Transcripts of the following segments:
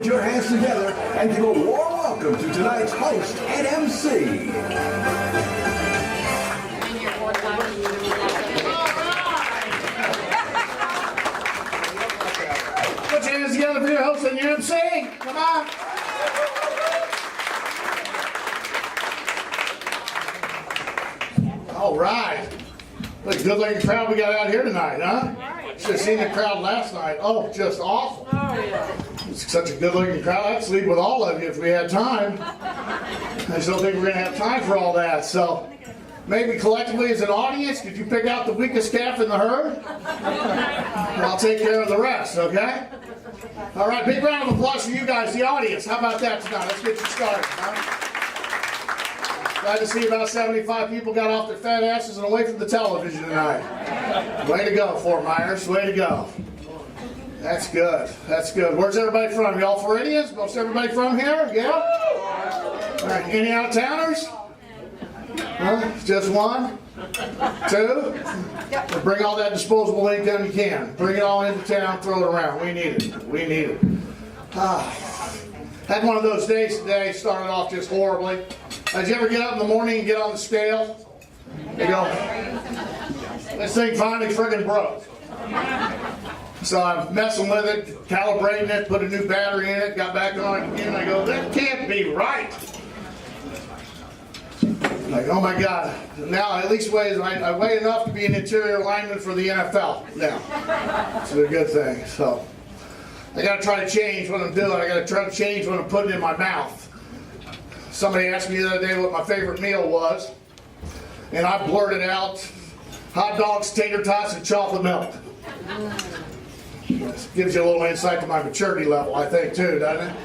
Your hands together and give a warm welcome to tonight's host and MC. Put your hands together for your host and your MC. Come on. All right. What a good-looking crowd we got out here tonight, huh? Should have seen the crowd last night. Oh, just awful. It's such a good-looking crowd. I'd sleep with all of you if we had time. I just don't think we're going to have time for all that. So maybe collectively as an audience, could you pick out the weakest calf in the herd? And I'll take care of the rest, okay? All right, big round of applause for you guys, the audience. How about that tonight? Let's get you started. Huh? Glad to see about 75 people got off their fat asses and away from the television tonight. Way to go, Fort Myers. Way to go. That's good. That's good. Where's everybody from? Y'all Floridians? Most everybody from here? Yeah? All right. Any out-of-towners? Huh? Just one? Two? Well, bring all that disposable income you can. Bring it all into town, throw it around. We need it. We need it. Had one of those days today, started off just horribly. Did you ever get up in the morning and get on the scale? You go, this thing finally friggin' broke. So I'm messing with it, calibrating it, put a new battery in it, got back on it again. I go, that can't be right. Like, oh my God. Now I at least I weigh enough to be an interior lineman for the NFL now. It's a good thing. So I got to try to change what I'm doing. I got to try to change what I'm putting in my mouth. Somebody asked me the other day what my favorite meal was, and I blurted out, hot dogs, tater tots, and chocolate milk. Gives you a little insight to my maturity level, I think, too, doesn't it?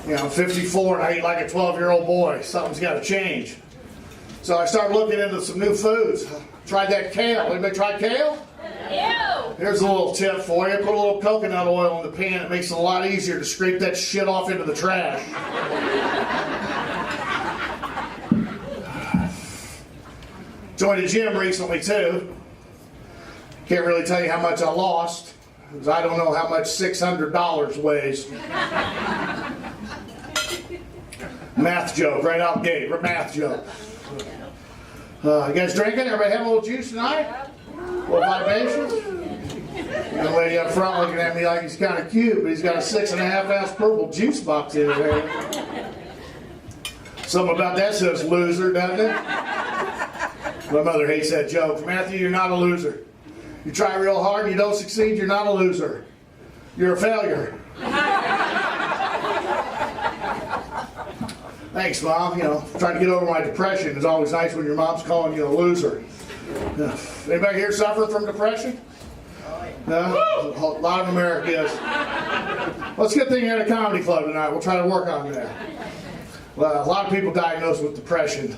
You know, I'm 54 and I eat like a 12-year-old boy. Something's got to change. So I started looking into some new foods. Tried that kale. Anybody tried kale? Ew. Here's a little tip for you. Put a little coconut oil in the pan. It makes it a lot easier to scrape that shit off into the trash. Joined a gym recently, too. Can't really tell you how much I lost, because I don't know how much $600 weighs. Math joke, right out the gate. Math joke. You guys drinking? Everybody have a little juice tonight? A little libations? The lady up front looking at me like he's kind of cute, but he's got a 6.5-ounce purple juice box in his hand. Something about that says loser, doesn't it? My mother hates that joke. Matthew, you're not a loser. You try real hard and you don't succeed, you're not a loser. You're a failure. Thanks, Mom. You know, trying to get over my depression is always nice when your mom's calling you a loser. Anybody here suffering from depression? No? A lot of America is. Well, it's a good thing you're at a comedy club tonight. We'll try to work on that. Well, a lot of people diagnosed with depression.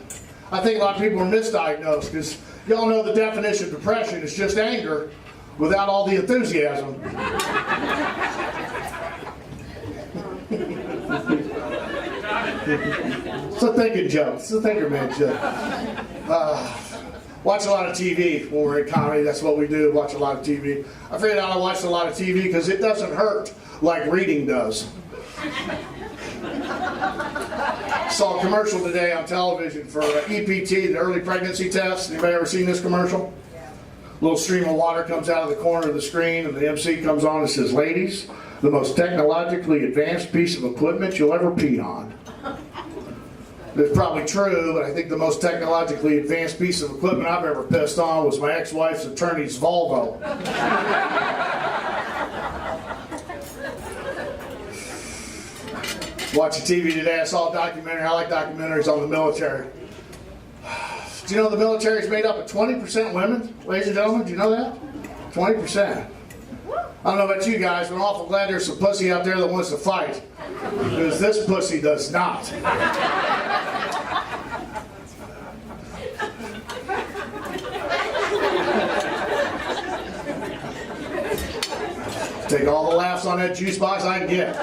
I think a lot of people are misdiagnosed because y'all know the definition of depression is just anger without all the enthusiasm. It's a thinking joke. It's a thinker man joke. Watch a lot of TV when we're in comedy. That's what we do, watch a lot of TV. I figured out I watched a lot of TV because it doesn't hurt like reading does. Saw a commercial today on television for EPT, the early pregnancy test. Anybody ever seen this commercial? A little stream of water comes out of the corner of the screen and the MC comes on and says, ladies, the most technologically advanced piece of equipment you'll ever pee on. It's probably true, but I think the most technologically advanced piece of equipment I've ever pissed on was my ex-wife's attorney's Volvo. Watching TV today, I saw a documentary. I like documentaries on the military. Do you know the military is made up of 20% women, ladies and gentlemen? Do you know that? 20%. I don't know about you guys, but I'm awful glad there's some pussy out there that wants to fight. Because this pussy does not. Take all the laughs on that juice box I can get.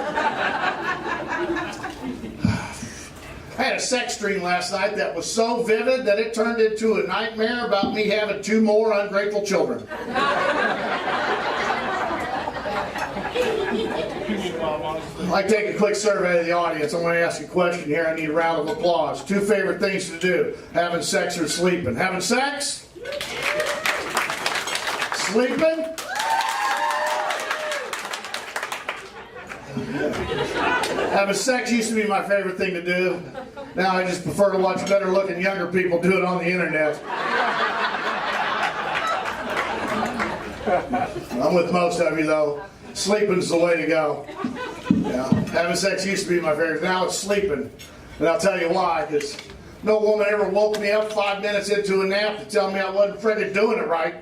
I had a sex dream last night that was so vivid that it turned into a nightmare about me having 2 more ungrateful children. I'd like to take a quick survey of the audience. I'm going to ask you a question here. I need a round of applause. 2 favorite things to do: having sex or sleeping? Having sex? Sleeping? Having sex used to be my favorite thing to do. Now I just prefer to watch better looking younger people do it on the internet. I'm with most of you though. Sleeping's the way to go. Yeah. Having sex used to be my favorite. Now it's sleeping. And I'll tell you why, because no woman ever woke me up 5 minutes into a nap to tell me I wasn't friggin' doing it right.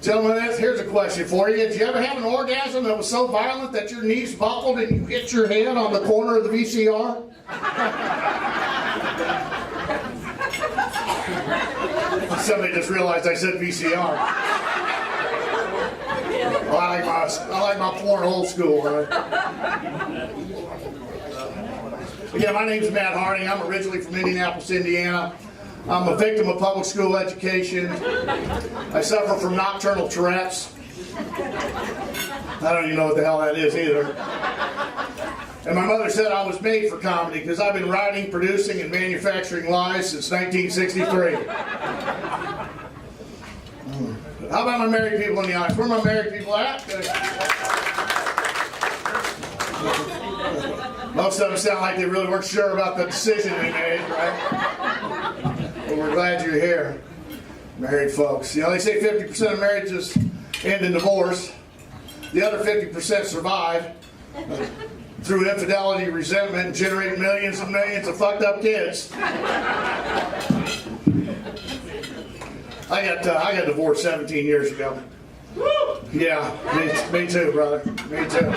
Gentlemen, here's a question for you. Did you ever have an orgasm that was so violent that your knees buckled and you hit your head on the corner of the VCR? Somebody just realized I said VCR. Well, I like my porn old school, right? Yeah, my name's Matt Harding. I'm originally from Indianapolis, Indiana. I'm a victim of public school education. I suffer from nocturnal Tourette's. I don't even know what the hell that is either. And my mother said I was made for comedy because I've been writing, producing, and manufacturing lies since 1963. How about my married people in the audience? Where are my married people at? Most of them sound like they really weren't sure about the decision they made, right? Well, we're glad you're here, married folks. You know, they say 50% of marriages end in divorce. The other 50% survive through infidelity, resentment, and generate millions and millions of fucked up kids. I got divorced 17 years ago. Yeah, me too, brother. Me too.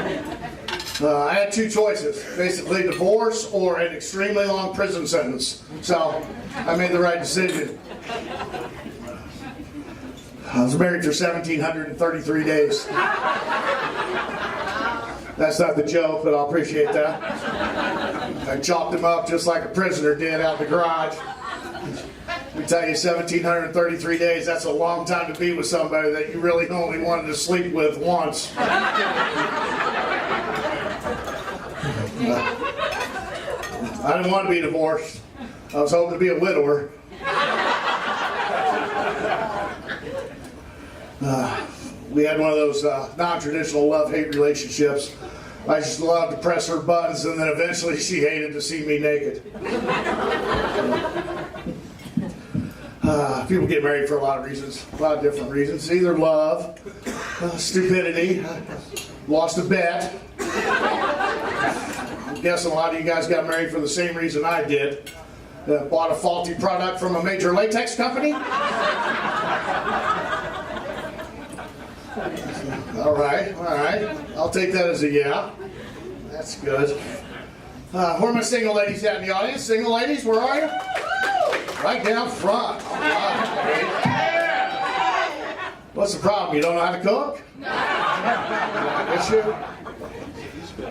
I had 2 choices, basically divorce or an extremely long prison sentence. So I made the right decision. I was married for 1,733 days. That's not the joke, but I'll appreciate that. I chopped him up just like a prisoner did out in the garage. Let me tell you, 1,733 days, that's a long time to be with somebody that you really only wanted to sleep with once. I didn't want to be divorced. I was hoping to be a widower. We had one of those non-traditional love-hate relationships. I just loved to press her buttons, and then eventually she hated to see me naked. People get married for a lot of reasons, a lot of different reasons. Either love, stupidity, lost a bet. I'm guessing a lot of you guys got married for the same reason I did. Bought a faulty product from a major latex company. All right. I'll take that as a yeah. That's good. Where are my single ladies at in the audience? Single ladies, where are you? Right down front. All right. What's the problem? You don't know how to cook? Issue?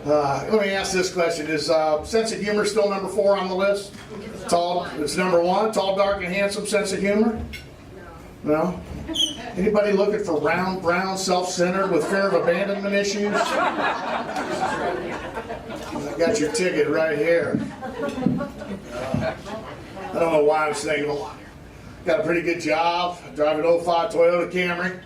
Let me ask this question. Is sense of humor still number 4 on the list? Tall, it's number 1. Tall, dark, and handsome sense of humor? No? Anybody looking for round, brown, self-centered with fear of abandonment issues? I got your ticket right here. I don't know why I'm single. Got a pretty good job. I drive an 05 Toyota Camry.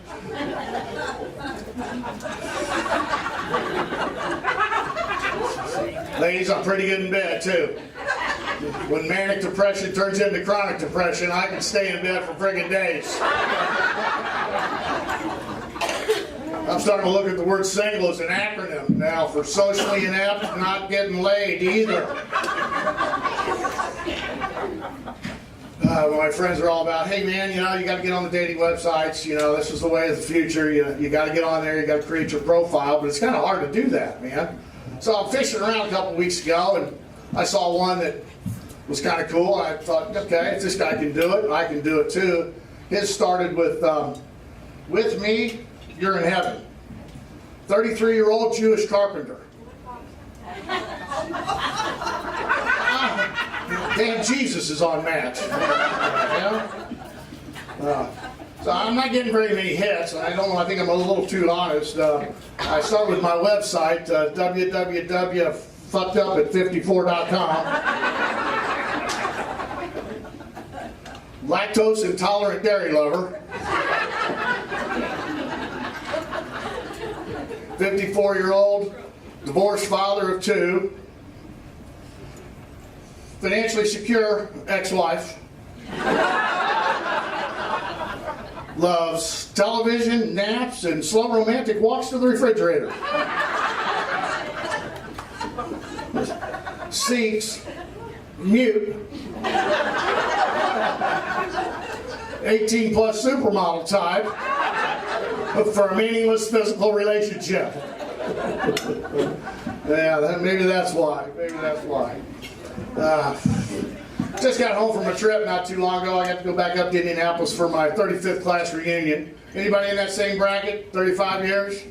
Ladies, I'm pretty good in bed too. When manic depression turns into chronic depression, I can stay in bed for friggin' days. I'm starting to look at the word single as an acronym now for socially inept, not getting laid either. My friends are all about, hey man, you know, you got to get on the dating websites. You know, this is the way of the future. You got to get on there. You got to create your profile, but it's kind of hard to do that, man. So I'm fishing around a couple weeks ago, and I saw one that was kind of cool. I thought, okay, if this guy can do it, I can do it too. His started with me, you're in heaven. 33-year-old Jewish carpenter. Damn, Jesus is on match. So I'm not getting very many hits. I don't know, I think I'm a little too honest. I start with my website, www.fuckedupat54.com. Lactose intolerant dairy lover. 54-year-old, divorced father of 2. Financially secure ex-wife. Loves television, naps, and slow romantic walks to the refrigerator. Seeks, mute, 18 plus supermodel type for a meaningless physical relationship. Yeah, maybe that's why. Maybe that's why. Just got home from a trip not too long ago. I got to go back up to Indianapolis for my 35th class reunion. Anybody in that same bracket? 35 years?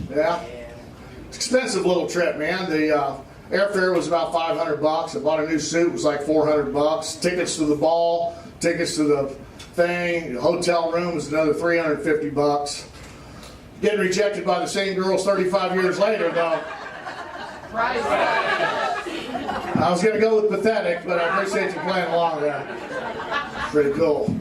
Yeah. It's an expensive little trip, man. The airfare was about $500. I bought a new suit. It was like $400. Tickets to the ball, tickets to the thing, the hotel room was another $350. Getting rejected by the same girls 35 years later, though. I was going to go with pathetic, but I appreciate you playing along there. Pretty cool.